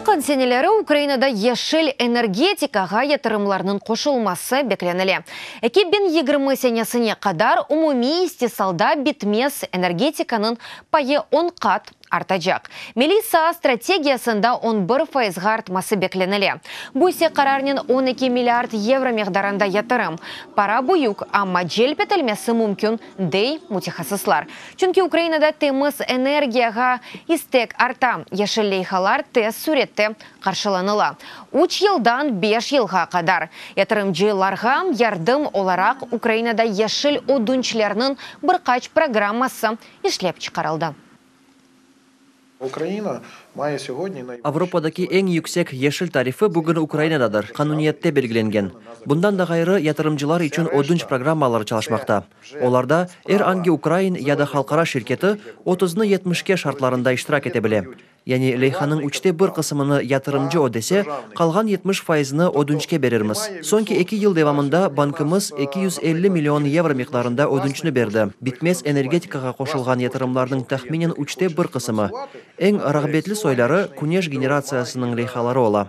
Якын сенелері Украинада ешіл энергетикаға ятырымларының қошылмасы бекленілі. Экебен 20 сенесіне қадар умуми истесалда битмес энергетиканың пайы 10 қат артачак. Мелиса стратегиясында 11% артмасы бекленілі. Бұйсе қарарнен 12 миллиард евро меғдарында ятырым. Пара бұйық, амма желпетілмесі мүмкін дей мутихасыслар. Чүнки Украинада теміз энергияға истек арта ешілейхалар тез суретті қаршыланыла. 3 елдан 5 елға қадар. Ятырымчыларға ярдым оларақ Украинада ешіл одунчлерінің бір қач программасы ішлеп чықарылды. Украина має сьогодні Авропадагы эң yüksek ешіл тарифы бүгін Украинададыр. Кануниятте белгіленген. Bundan da gayrı yatırımcılar için odunç programmaları çalışmakta. Olarda Angi Ukrayn ya da halkara şirketi 30'ını 70'ke şartlarında iştirak edebilir. Yani leyhanın 3'te 1 kısmını yatırımcı ödese, kalgan 70%'ını odunçke verirmiz. Sonki 2 yıl devamında bankımız 250 milyon euro miktarında odunçunu verdi. Bitmez energetikaga koşulgan yatırımlarının tahminen 3'te 1 kısmı. En rağbetli soyları güneş generasyasının leyhaları ola.